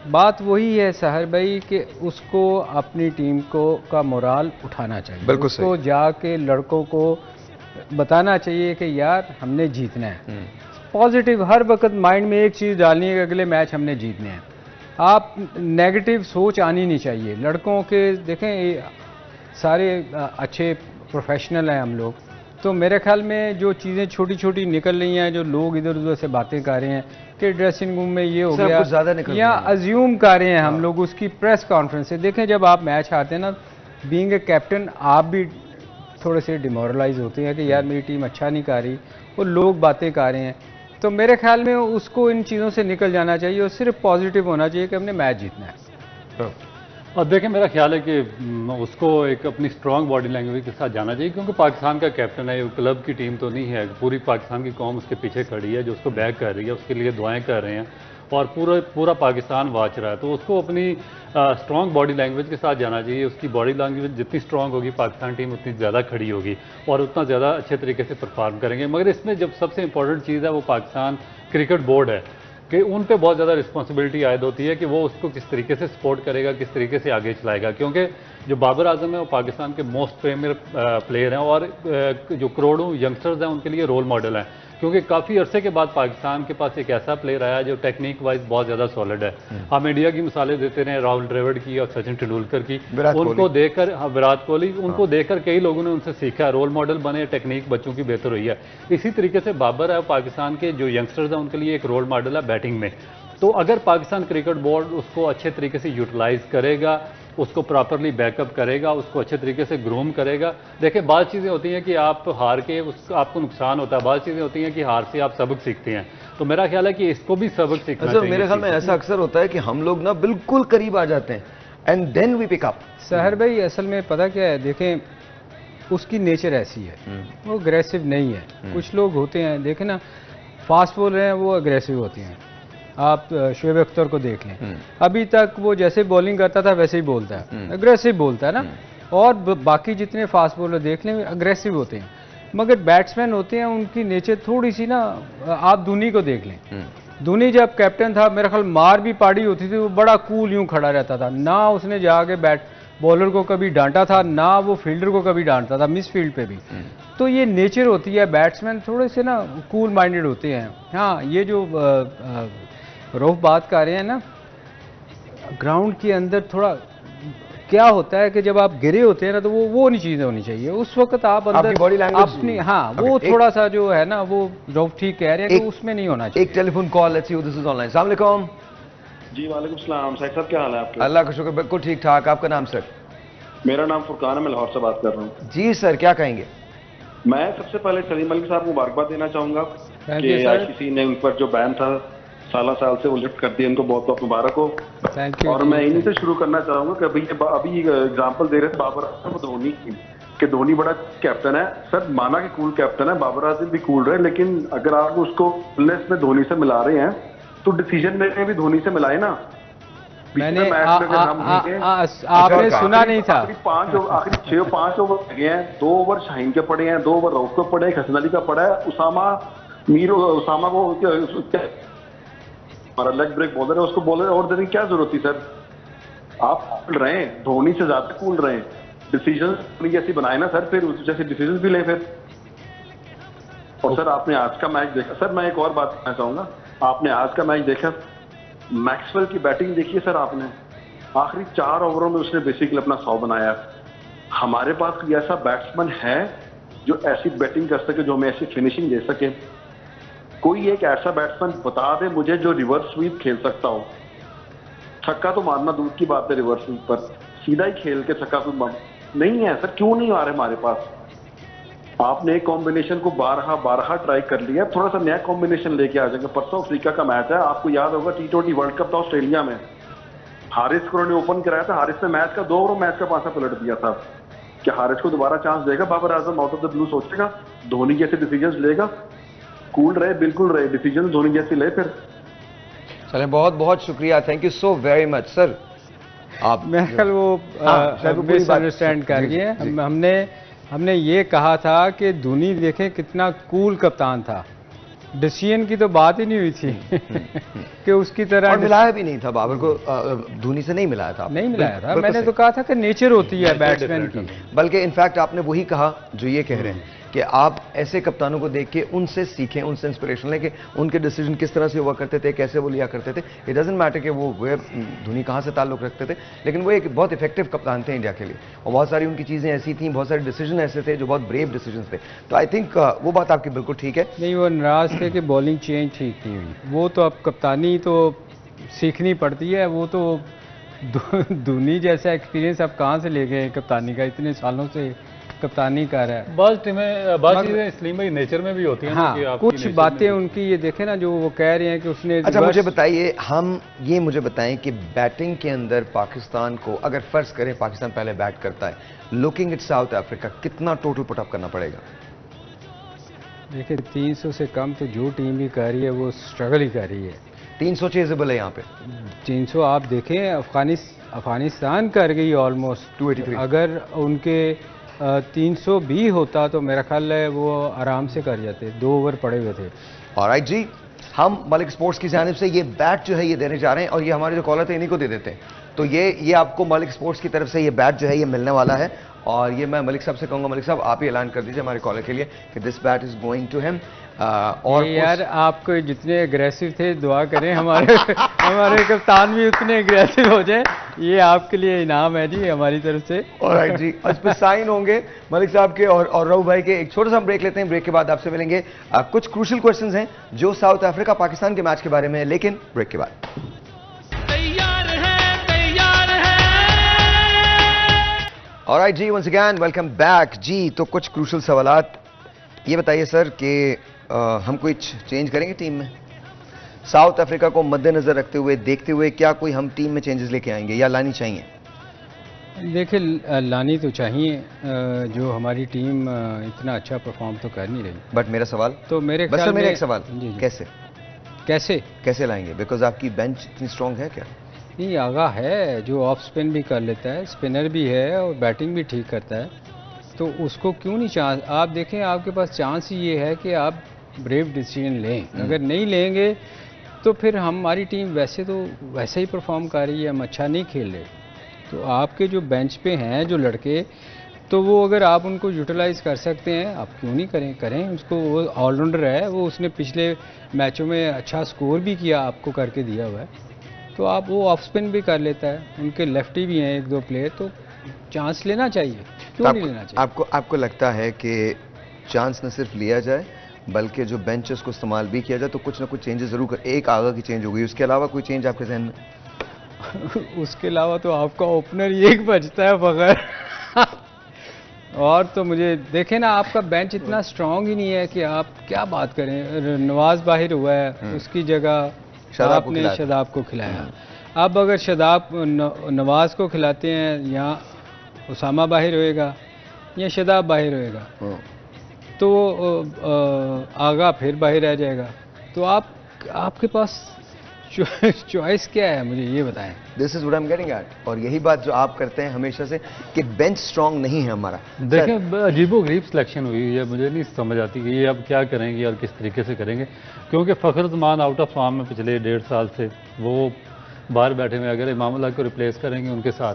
बात वही है सहर भाई कि उसको अपनी टीम का मोराल उठाना चाहिए, बिल्कुल उसको जाके लड़कों को बताना चाहिए कि यार हमने जीतना है, पॉजिटिव हर वक्त माइंड में एक चीज़ डालनी है कि अगले मैच हमने जीतने हैं। आप नेगेटिव सोच आनी नहीं चाहिए लड़कों के। देखें सारे अच्छे प्रोफेशनल हैं हम लोग, तो मेरे ख्याल में जो चीज़ें छोटी छोटी निकल रही हैं, जो लोग इधर उधर से बातें कर रहे हैं कि ड्रेसिंग रूम में ये हो सर, गया, कुछ ज़्यादा निकल या रही है। अज्यूम कर रहे हैं हम लोग उसकी प्रेस कॉन्फ्रेंस से। देखें, जब आप मैच हारते हैं ना, बीइंग ए कैप्टन आप भी थोड़े से डिमोरलाइज होते हैं कि यार मेरी टीम अच्छा नहीं कर रही, वो लोग बातें कर रहे हैं। तो मेरे ख्याल में उसको इन चीज़ों से निकल जाना चाहिए और सिर्फ पॉजिटिव होना चाहिए कि हमने मैच जीतना है। और देखें, मेरा ख्याल है कि उसको एक अपनी स्ट्रांग बॉडी लैंग्वेज के साथ जाना चाहिए, क्योंकि पाकिस्तान का कैप्टन है, क्लब की टीम तो नहीं है, पूरी पाकिस्तान की कौम उसके पीछे खड़ी है, जो उसको बैक कर रही है, उसके लिए दुआएं कर रहे हैं और पूरा पाकिस्तान वाच रहा है। तो उसको अपनी स्ट्रांग बॉडी लैंग्वेज के साथ जाना चाहिए। उसकी बॉडी लैंग्वेज जितनी स्ट्रांग होगी, पाकिस्तान टीम उतनी ज़्यादा खड़ी होगी और उतना ज़्यादा अच्छे तरीके से परफॉर्म करेंगे। मगर इसमें जब सबसे इंपॉर्टेंट चीज़ है वो पाकिस्तान क्रिकेट बोर्ड है कि उन पे बहुत ज़्यादा रिस्पॉन्सिबिलिटी आयद होती है कि वो उसको किस तरीके से सपोर्ट करेगा, किस तरीके से आगे चलाएगा। क्योंकि जो बाबर आजम है वो पाकिस्तान के मोस्ट फेमस प्लेयर हैं और जो करोड़ों यंगस्टर्स हैं उनके लिए रोल मॉडल हैं, क्योंकि काफ़ी अरसे के बाद पाकिस्तान के पास एक ऐसा प्लेयर आया जो टेक्निक वाइज बहुत ज़्यादा सॉलिड है। हम इंडिया की मिसालें देते रहे, राहुल द्रविड़ की और सचिन तेंदुलकर की, उनको देखकर, विराट कोहली, उनको देखकर कई लोगों ने उनसे सीखा, रोल मॉडल बने, टेक्निक बच्चों की बेहतर हुई है। इसी तरीके से बाबर है, पाकिस्तान के जो यंगस्टर्स हैं उनके लिए एक रोल मॉडल है बैटिंग में। तो अगर पाकिस्तान क्रिकेट बोर्ड उसको अच्छे तरीके से यूटिलाइज करेगा, उसको प्रॉपरली बैकअप करेगा, उसको अच्छे तरीके से ग्रूम करेगा। देखिए, बाद चीज़ें होती हैं कि आप हार के आपको नुकसान होता है, बाद चीज़ें होती हैं कि हार से आप सबक सीखते हैं। तो मेरा ख्याल है कि इसको भी सबक सीखना चाहिए। मेरे ख्याल में ऐसा अक्सर होता है कि हम लोग ना बिल्कुल करीब आ जाते हैं and then we pick up. Sahar भाई, असल में पता क्या है, देखें उसकी नेचर ऐसी है, वो अग्रेसिव नहीं है। कुछ लोग होते हैं, देखें ना, फास्ट बॉलर हैं वो अग्रेसिव होते हैं। आप शोएब अख्तर को देख लें, अभी तक वो जैसे बॉलिंग करता था वैसे ही बोलता है, अग्रेसिव बोलता है ना। और बाकी जितने फास्ट बॉलर देख लें अग्रेसिव होते हैं, मगर बैट्समैन होते हैं उनकी नेचर थोड़ी सी ना, आप धोनी को देख लें। धोनी जब कैप्टन था, मेरा ख्याल मार भी पाड़ी होती थी, वो बड़ा कूल यूं खड़ा रहता था, ना उसने जाके बॉलर को कभी डांटा था, ना वो फील्डर को कभी डांटता था, मिस फील्ड पे भी। तो ये नेचर होती है, बैट्समैन थोड़े से ना कूल माइंडेड होते हैं। हाँ, ये जो रऊफ बात कर रहे हैं ना, ग्राउंड के अंदर थोड़ा क्या होता है कि जब आप गिरे होते हैं ना, तो वो नहीं चीज़ें होनी चाहिए उस वक्त। आप अंदर बॉडी लैंग्वेज अपनी, हाँ, वो थोड़ा सा जो है ना, वो रऊफ ठीक कह रहे हैं कि उसमें नहीं होना चाहिए। एक telephone call, let's see who this is online. अस्सलाम वालेकुम। जी वालेकुम सलाम। साहिब साहब, क्या हाल है आपके? अल्लाह का शुक्र, बिल्कुल ठीक ठाक। आपका नाम सर? मेरा नाम फुरकान है, मैं लाहौर से बात कर रहा हूँ। जी सर, क्या कहेंगे? मैं सबसे पहले सलीम मलिक साहब को मुबारकबाद देना चाहूंगा कि आईसीसी ने उन पर जो बैन था साल से वो लिफ्ट कर दिया, इनको बहुत बहुत मुबारक हो। और मैं इन्हीं से शुरू करना चाहूंगा कि अभी एग्जाम्पल दे रहे थे बाबर आजम धोनी की, कि धोनी बड़ा कैप्टन है। सर, माना कि कूल कैप्टन है, बाबर आजम भी कूल रहे, लेकिन अगर आप उसको कूलनेस में धोनी से मिला रहे हैं तो डिसीजन में भी धोनी से मिलाए ना। मैंने आपने सुना नहीं था, आखिरी 5 ओवर लगे हैं, 2 ओवर शाहीन के पड़े हैं, 2 ओवर रऊफ के पड़े हैं, हसन अली का पड़ा है, उसामा को हमारा लेग ब्रेक बॉलर है, उसको बॉलर और देने की क्या जरूरत थी सर? आप कूल रहे हैं, धोनी से ज्यादा कूल रहे हैं, डिसीजन धोनी जैसी बनाए ना सर, फिर उस जैसे डिसीजन भी लें फिर। और सर, आपने आज का मैच देखा? सर, मैं एक और बात कहना चाहूंगा, आपने आज का मैच देखा, मैक्सवेल की बैटिंग देखिए सर आपने, आखिरी 4 ओवरों में उसने बेसिकली अपना 100 बनाया। हमारे पास कोई ऐसा बैट्समैन है जो ऐसी बैटिंग कर सके, जो हमें ऐसी फिनिशिंग दे सके? कोई एक ऐसा बैट्समैन बता दे मुझे जो रिवर्स स्वीप खेल सकता हो। छक्का तो मारना दूर की बात है, रिवर्स स्वीप पर सीधा ही खेल के छक्का तो नहीं है सर। क्यों नहीं आ रहे हमारे पास? आपने एक कॉम्बिनेशन को बारहा ट्राई कर लिया, थोड़ा सा नया कॉम्बिनेशन लेके आ जाएंगे। परसों अफ्रीका का मैच है, आपको याद होगा, T20 वर्ल्ड कप था ऑस्ट्रेलिया में, हारिस को ने ओपन कराया था, हारिस ने मैच का 2 ओवर मैच का पासा पलट दिया था। क्या हारिस को दोबारा चांस देगा Babar Azam? Out of the blue सोचेगा, धोनी जैसे डिसीजन लेगा? कूल रहे, बिल्कुल रहे, डिसीजन धोनी जैसे ले फिर। चले, बहुत बहुत शुक्रिया, thank you so very much sir. आप मैं कल वो मिसअंडरस्टैंड कर गए। हमने ये कहा था कि धोनी देखें कितना कूल कप्तान था, डिसीजन की तो बात ही नहीं हुई थी कि उसकी तरह। और मिलाया भी नहीं था बाबर को, धोनी से नहीं मिलाया था, नहीं मिलाया था। मैंने तो कहा था कि नेचर होती है बैट्समैन की। बल्कि इनफैक्ट आपने वही कहा जो ये कह रहे हैं कि आप ऐसे कप्तानों को देख के उनसे सीखें, उनसे इंस्पिरेशन लें कि उनके डिसीजन किस तरह से हुआ करते थे, कैसे वो लिया करते थे। इट डजंट मैटर कि वो धोनी कहाँ से ताल्लुक रखते थे, लेकिन वो एक बहुत इफेक्टिव कप्तान थे इंडिया के लिए, और बहुत सारी उनकी चीज़ें ऐसी थी, बहुत सारे डिसीजन ऐसे थे जो बहुत ब्रेव डिसीजन थे। तो आई थिंक वो बात आपकी बिल्कुल ठीक है। नहीं, वो नाराज थे कि बॉलिंग चेंज ठीक नहीं हुई। वो तो अब कप्तानी तो सीखनी पड़ती है। वो तो धोनी जैसा एक्सपीरियंस आप कहाँ से ले गए कप्तानी का, इतने सालों से कप्तानी कर रहा है। बात चीजें सलीम भाई नेचर में भी होती हैं। हाँ, कि आपकी कुछ बातें उनकी ये देखे ना जो वो कह रहे हैं कि उसने। अच्छा मुझे बताइए, मुझे बताएं कि बैटिंग के अंदर पाकिस्तान को, अगर फर्ज करें पाकिस्तान पहले बैट करता है, लुकिंग एट साउथ अफ्रीका, कितना टोटल पुटअप करना पड़ेगा? देखिए 300 से कम तो जो टीम भी कर रही है वो स्ट्रगल ही कर रही है। 300 चेजेबल है यहाँ पे। 300 आप देखें अफगानिस्तान कर गई ऑलमोस्ट 283। अगर उनके 300 भी होता तो मेरा ख्याल है वो आराम से कर जाते, 2 ओवर पड़े हुए थे। ऑलराइट जी, हम मलिक स्पोर्ट्स की जानिब से ये बैट जो है ये देने जा रहे हैं, और ये हमारे जो कॉलर थे इन्हीं को दे देते हैं। तो ये आपको मलिक स्पोर्ट्स की तरफ से ये बैट जो है ये मिलने वाला है, और ये मैं मलिक साहब से कहूंगा, मलिक साहब आप ही ऐलान कर दीजिए हमारे कॉलर के लिए कि this bat is going to him. और यार आपको जितने एग्रेसिव थे दुआ करें हमारे हमारे कप्तान भी उतने एग्रेसिव हो जाए। ये आपके लिए इनाम है जी हमारी तरफ से। ऑलराइट जी, इस पर साइन होंगे मलिक साहब के और रऊफ भाई के। एक छोटा सा ब्रेक लेते हैं, ब्रेक के बाद आपसे मिलेंगे। कुछ क्रूशियल क्वेश्चंस हैं जो साउथ अफ्रीका पाकिस्तान के मैच के बारे में है, लेकिन ब्रेक के बाद। ऑलराइट जी, वंस अगेन वेलकम बैक जी। तो कुछ क्रूशियल सवालात, ये बताइए सर कि हम कुछ चेंज करेंगे टीम में? साउथ अफ्रीका को मद्देनजर रखते हुए, देखते हुए, क्या कोई हम टीम में चेंजेस लेके आएंगे या लानी चाहिए? देखिए लानी तो चाहिए, जो हमारी टीम इतना अच्छा परफॉर्म तो कर नहीं रही। बट मेरा सवाल तो मेरे बस ख्याल मेरा में एक सवाल, जी। कैसे कैसे लाएंगे? बिकॉज आपकी बेंच इतनी स्ट्रांग है क्या? नहीं, आगा है जो ऑफ स्पिन भी कर लेता है, स्पिनर भी है और बैटिंग भी ठीक करता है, तो उसको क्यों नहीं चांस? आप देखें आपके पास चांस ही ये है कि आप ब्रेव डिसीजन लें। अगर नहीं लेंगे तो फिर हमारी टीम वैसे ही परफॉर्म कर रही है, हम अच्छा नहीं खेल रहे। तो आपके जो बेंच पे हैं जो लड़के, तो वो अगर आप उनको यूटिलाइज कर सकते हैं, आप क्यों नहीं करें उसको। वो ऑलराउंडर है, वो उसने पिछले मैचों में अच्छा स्कोर भी किया, आपको करके दिया हुआ है। तो आप वो ऑफ स्पिन भी कर लेता है, उनके लेफ्टी भी हैं 1-2 प्लेयर, तो चांस लेना चाहिए, क्यों नहीं लेना चाहिए? आपको लगता है कि चांस न सिर्फ लिया जाए बल्कि जो बेंचेस को इस्तेमाल भी किया जाए, तो कुछ ना कुछ चेंजेस जरूर कर। एक आगा की चेंज हो गई, उसके अलावा कोई चेंज आपके जहन में? उसके अलावा तो आपका ओपनर ही एक बचता है बगैर और तो मुझे देखें ना, आपका बेंच इतना स्ट्रांग ही नहीं है कि आप क्या बात करें। नवाज बाहर हुआ है, उसकी जगह आपने शदाब को खिलाया। अब अगर शदाब नवाज को खिलाते हैं, यहाँ उसामा बाहर होएगा या शदाब बाहर होएगा, तो आगा फिर बाहर रह जाएगा। तो आपके पास चॉइस क्या है, मुझे ये बताएं। This is what I am getting eight. और यही बात जो आप करते हैं हमेशा से कि बेंच स्ट्रांग नहीं है हमारा। देखें अजीबो-गरीब सिलेक्शन हुई है, मुझे नहीं समझ आती कि ये अब क्या करेंगे और किस तरीके से करेंगे, क्योंकि Fakhar Zaman out of form में पिछले 1.5 साल से, वो बाहर बैठे हुए। अगर इमाम अल्लाह को रिप्लेस करेंगे उनके साथ,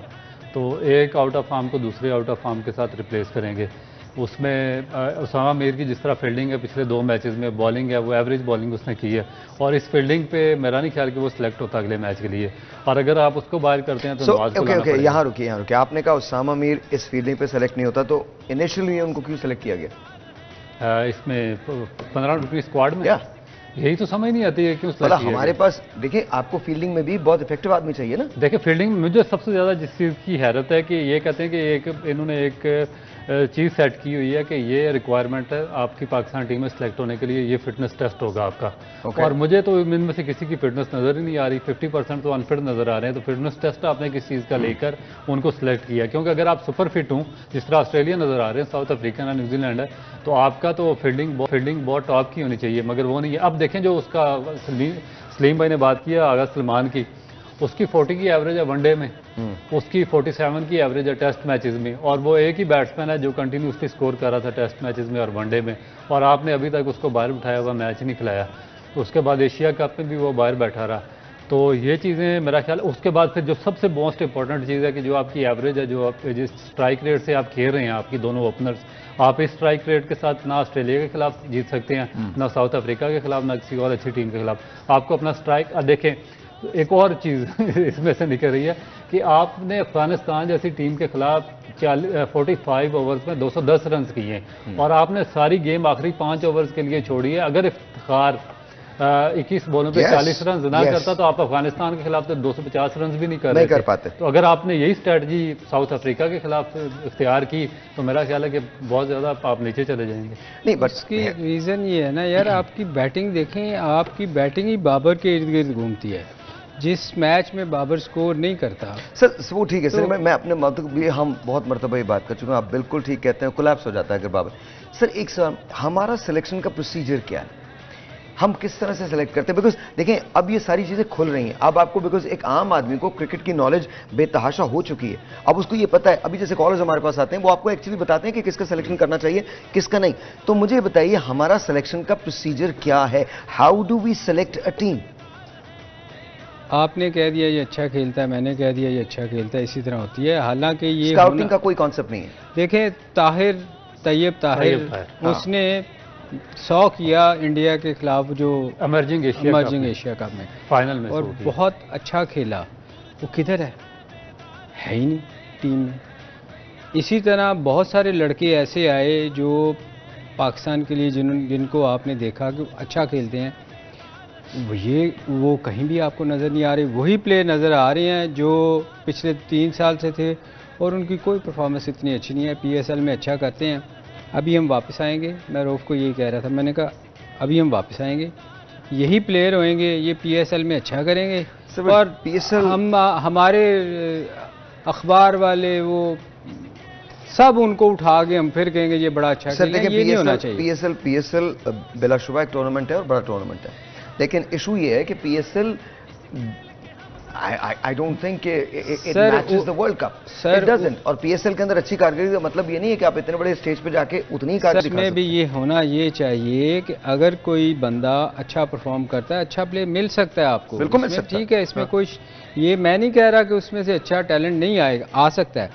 तो एक आउट ऑफ फॉर्म को दूसरे आउट ऑफ फॉर्म के साथ रिप्लेस करेंगे। उसमें उसामा मीर की जिस तरह फील्डिंग है पिछले 2 मैचेस में, बॉलिंग है वो एवरेज बॉलिंग उसने की है, और इस फील्डिंग पे मेरा नहीं ख्याल कि वो सिलेक्ट होता अगले मैच के लिए। और अगर आप उसको बाहर करते हैं तो ओके, यहाँ रुकिए। आपने कहा उसामा मीर इस फील्डिंग पे सेलेक्ट नहीं होता, तो इनिशियली उनको क्यों सेलेक्ट किया गया? इसमें 15 रुपये स्क्वाड में यही तो समझ नहीं आती है क्यों सेलेक्ट किया। हमारे पास देखिए, आपको फील्डिंग में भी बहुत इफेक्टिव आदमी चाहिए ना। देखिए फील्डिंग में मुझे सबसे ज़्यादा जिस चीज़ की हैरत है कि ये कहते हैं कि इन्होंने एक चीज़ सेट की हुई है कि ये रिक्वायरमेंट है आपकी पाकिस्तान टीम में सेलेक्ट होने के लिए, ये फिटनेस टेस्ट होगा आपका। और मुझे तो इनमें से किसी की फिटनेस नज़र ही नहीं आ रही, 50% तो अनफिट नज़र आ रहे हैं। तो फिटनेस टेस्ट आपने किस चीज़ का लेकर उनको सिलेक्ट किया? क्योंकि अगर आप सुपर फिट हूँ, जिस तरह ऑस्ट्रेलिया नज़र आ रहे हैं, साउथ अफ्रीका है, न्यूजीलैंड है, तो आपका तो फील्डिंग बहुत टॉप की होनी चाहिए, मगर वो नहीं है। अब देखें जो उसका सलीम भाई ने बात किया आगा सलमान की, उसकी 40 की एवरेज है वनडे में, उसकी 47 की एवरेज है टेस्ट मैचेस में, और वो एक ही बैट्समैन है जो कंटिन्यूसली स्कोर कर रहा था टेस्ट मैचेस में और वनडे में, और आपने अभी तक उसको बाहर बिठाया हुआ मैच नहीं खिलाया। तो उसके बाद एशिया कप में भी वो बाहर बैठा रहा। तो ये चीज़ें मेरा ख्याल, उसके बाद फिर जो सबसे मोस्ट इंपॉर्टेंट चीज़ है कि जो आपकी एवरेज है, जो आप जिस स्ट्राइक रेट से आप खेल रहे हैं, आपकी दोनों ओपनर्स, आप इस स्ट्राइक रेट के साथ ना ऑस्ट्रेलिया के खिलाफ जीत सकते हैं, ना साउथ अफ्रीका के खिलाफ, ना किसी और अच्छी टीम के खिलाफ। आपको अपना स्ट्राइक देखें, एक और चीज़ इसमें से निकल रही है कि आपने अफगानिस्तान जैसी टीम के खिलाफ 45 ओवर्स में 210 रन किए हैं और आपने सारी गेम आखिरी 5 ओवर्स के लिए छोड़ी है। अगर इफ्तिखार 21 बॉलों पे 40 रन ना करता तो आप अफगानिस्तान के खिलाफ तो 250 रन भी नहीं कर पाते। तो अगर आपने यही स्ट्रेटजी साउथ अफ्रीका के खिलाफ इख्तियार की तो मेरा ख्याल है कि बहुत ज़्यादा आप नीचे चले जाएंगे। नहीं, बट इसकी रीज़न ये है ना यार, आपकी बैटिंग देखें, आपकी बैटिंग ही बाबर के इर्द गिर्द घूमती है। जिस मैच में बाबर स्कोर नहीं करता सर, वो ठीक है सर, मैं अपने मतलब भी हम बहुत मरतबा ये बात कर चुके हैं, आप बिल्कुल ठीक कहते हैं, कोलैप्स हो जाता है अगर बाबर। सर एक सवाल, हमारा सिलेक्शन का प्रोसीजर क्या है, हम किस तरह से सेलेक्ट करते हैं? बिकॉज देखें अब ये सारी चीजें खुल रही हैं, अब आपको, बिकॉज एक आम आदमी को क्रिकेट की नॉलेज बेतहाशा हो चुकी है, अब उसको ये पता है, अभी जैसे कॉलर्स हमारे पास आते हैं वो आपको एक्चुअली बताते हैं कि किसका सिलेक्शन करना चाहिए किसका नहीं। तो मुझे बताइए हमारा सिलेक्शन का प्रोसीजर क्या है, how do we select a team? आपने कह दिया ये अच्छा खेलता है, मैंने कह दिया ये अच्छा खेलता है, इसी तरह होती है। हालांकि ये स्काउटिंग का कोई कॉन्सेप्ट नहीं है। देखें तैयब ताहिर उसने 100 किया इंडिया के खिलाफ जो इमर्जिंग एशिया कप में फाइनल में, और बहुत अच्छा खेला। वो किधर है ही नहीं टीम में। इसी तरह बहुत सारे लड़के ऐसे आए जो पाकिस्तान के लिए जिनको आपने देखा कि अच्छा खेलते हैं, वो कहीं भी आपको नज़र नहीं आ रहे। वही प्लेयर नज़र आ रहे हैं जो पिछले 3 साल से थे और उनकी कोई परफॉर्मेंस इतनी अच्छी नहीं है। PSL में अच्छा करते हैं। अभी हम वापस आएंगे, मैं रऊफ को यही कह रहा था, मैंने कहा अभी हम वापस आएंगे, यही प्लेयर होंगे, ये PSL में अच्छा करेंगे और PSL हमारे अखबार वाले वो सब उनको उठा के हम फिर कहेंगे ये बड़ा अच्छा खेला। ये नहीं होना चाहिए। PSL बिलाशुबा एक टूर्नामेंट है और बड़ा टूर्नामेंट है, लेकिन इशू ये है कि PSL I don't think it matches the World Cup. It doesn't. और PSL के अंदर अच्छी कारकर्दगी का मतलब ये नहीं है कि आप इतने बड़े स्टेज पे जाके उतनी ही कारकर्दगी दिखा सकते हैं। भी ये होना ये चाहिए कि अगर कोई बंदा अच्छा परफॉर्म करता है, अच्छा प्ले मिल सकता है आपको, बिल्कुल मिल सकता है, ठीक है, इसमें कोई ये मैं नहीं कह रहा कि उसमें से अच्छा टैलेंट नहीं आएगा, आ सकता है,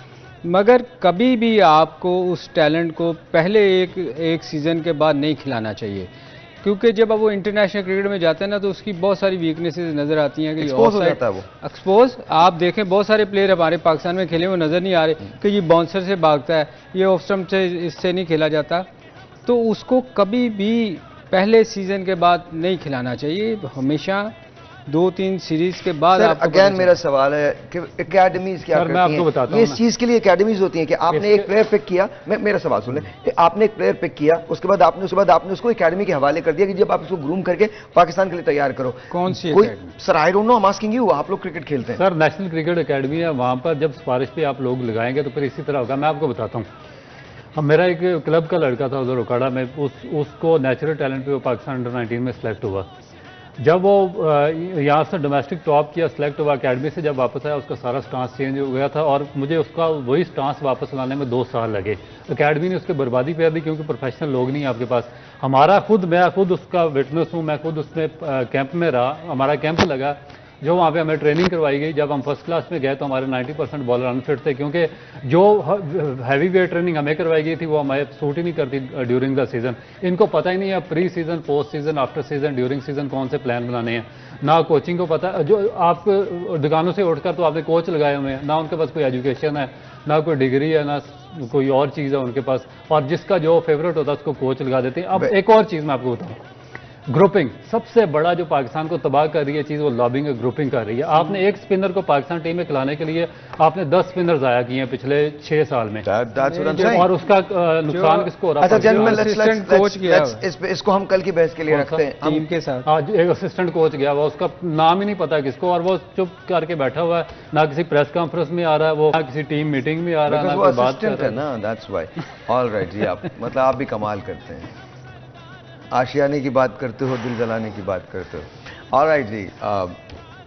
मगर कभी भी आपको उस टैलेंट को पहले एक सीजन के बाद नहीं खिलाना चाहिए, क्योंकि जब अब वो इंटरनेशनल क्रिकेट में जाते हैं ना तो उसकी बहुत सारी वीकनेसेस नजर आती हैं कि एक्सपोज हो जाता है वो। एक्सपोज आप देखें, बहुत सारे प्लेयर हमारे पाकिस्तान में खेले वो नजर नहीं आ रहे कि ये बाउंसर से भागता है, ये ऑफ स्टंप से इससे नहीं खेला जाता, तो उसको कभी भी पहले सीजन के बाद नहीं खिलाना चाहिए, हमेशा 2-3 सीरीज के बाद। अगेन मेरा सवाल है कि एकेडमीज क्या करती हैं? मैं आपको बताता हूं, इस चीज के लिए एकेडमीज होती हैं कि आपने एक प्लेयर पिक किया, मेरा सवाल सुन लें, आपने एक प्लेयर पिक किया, उसके बाद आपने उसको एकेडमी के हवाले कर दिया कि जब आप इसको ग्रूम करके पाकिस्तान के लिए तैयार करो। कौन सी कोई? Sir I don't know, I am asking you, आप लोग क्रिकेट खेलते हैं सर, नेशनल क्रिकेट अकेडमी है, वहां पर जब सिफारिश पे आप लोग लगाएंगे तो फिर इसी तरह होगा। मैं आपको बताता हूँ, अब मेरा एक क्लब का लड़का था उधर उकाड़ा में, उसको नेचुरल टैलेंट पे वो पाकिस्तान अंडर 19 में सिलेक्ट हुआ। जब वो यहाँ से डोमेस्टिक टॉप किया, सिलेक्ट हुआ, अकेडमी से जब वापस आया उसका सारा स्टांस चेंज हो गया था और मुझे उसका वही स्टांस वापस लाने में 2 साल लगे। अकेडमी ने उसकी बर्बादी कर दी क्योंकि प्रोफेशनल लोग नहीं है आपके पास। मैं खुद उसका विटनेस हूँ, मैं खुद उसमें कैंप में रहा, हमारा कैंप लगा जो वहाँ पे हमें ट्रेनिंग करवाई गई। जब हम फर्स्ट क्लास में गए तो हमारे 90% बॉलर अनफिट थे, क्योंकि जो हैवी वेट ट्रेनिंग हमें करवाई गई थी वो हमें सूट ही नहीं करती ड्यूरिंग द सीजन। इनको पता ही नहीं है pre season, post season, after season, during season कौन से प्लान बनाने हैं, ना कोचिंग को पता। जो आप दुकानों से उठकर तो आपने कोच लगाए हुए हैं, ना उनके पास कोई एजुकेशन है, ना कोई डिग्री है, ना कोई और चीज़ है उनके पास, और जिसका जो फेवरेट होता है उसको कोच लगा देते हैं। अब एक और चीज़ मैं आपको बताऊँ, ग्रुपिंग सबसे बड़ा जो पाकिस्तान को तबाह कर रही है चीज, वो लॉबिंग और ग्रुपिंग कर रही है। आपने एक स्पिनर को पाकिस्तान टीम में खिलाने के लिए आपने 10 स्पिनर जाया किए हैं पिछले 6 साल में, और उसका नुकसान किसको हो रहा है? अच्छा, इसको हम कल की बहस के लिए रखते हैं टीम के साथ। आज एक असिस्टेंट कोच गया हुआ, उसका नाम ही नहीं पता किसको, और वो चुप करके बैठा हुआ है, ना किसी प्रेस कॉन्फ्रेंस में आ रहा है, वो ना किसी टीम मीटिंग में आ रहा है, ना कोई बात कर रहा है। That's why. ऑलराइट जी, आप मतलब आप भी कमाल करते हैं, आशियाने की बात करते हो, दिल जलाने की बात करते हो। ऑलराइट जी,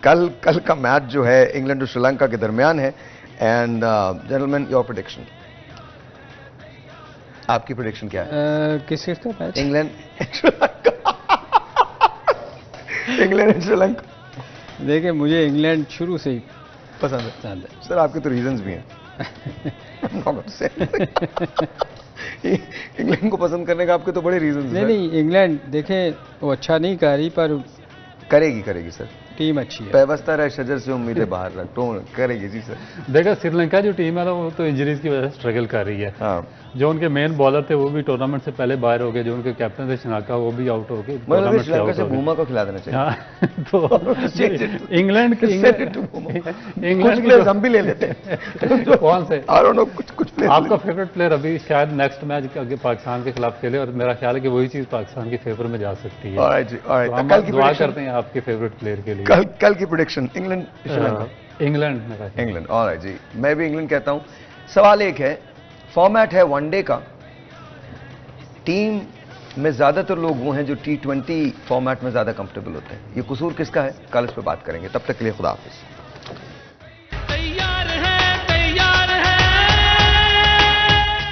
कल का मैच जो है इंग्लैंड और श्रीलंका के दरमियान है, एंड जेंटलमैन योर प्रेडिक्शन, आपकी प्रेडिक्शन क्या है? किस का मैच? England and Sri Lanka. देखिए, मुझे इंग्लैंड शुरू से ही पसंद है। सर आपके तो रीजंस भी हैं। इंग्लैंड को पसंद करने का आपके तो बड़े रीजन नहीं नहीं, इंग्लैंड देखें वो अच्छा नहीं कर रही, पर करेगी सर। टीम अच्छी है। पेवस्ता रहे शजर से उम्मीदें बाहर रख तो करेगी जी सर। देखा श्रीलंका जो टीम है ना वो तो इंजरीज की वजह से स्ट्रगल कर रही है। हाँ, जो उनके मेन बॉलर थे वो भी टूर्नामेंट से पहले बाहर हो गए, जो उनके कैप्टन थे शनाका वो भी आउट हो गए, मतलब श्रीलंका से भूमा को खिला देना चाहिए। हाँ, तो इंग्लैंड प्लेयर्स हम भी ले लेते हैं। कौन से I don't know, कुछ प्लेयर्स आपका फेवरेट प्लेयर अभी शायद नेक्स्ट मैच आगे पाकिस्तान के खिलाफ खेले, और मेरा ख्याल है कि वही चीज पाकिस्तान के फेवर में जा सकती है। ऑलराइट जी, ऑलराइट। तो हम कल की दुआ prediction- करते हैं आपके फेवरेट प्लेयर के लिए। कल की प्रेडिक्शन इंग्लैंड श्रीलंका। इंग्लैंड मेरा ख्याल। इंग्लैंड, ऑलराइट जी, मैं भी इंग्लैंड कहता हूं। सवाल एक है, फॉर्मेट है वनडे का, टीम में ज्यादातर लोग वो हैं जो T20 फॉर्मेट में ज्यादा कंफर्टेबल होते हैं। ये कसूर किसका है? कल इस पर बात करेंगे। तब तक के लिए खुदा हाफिज।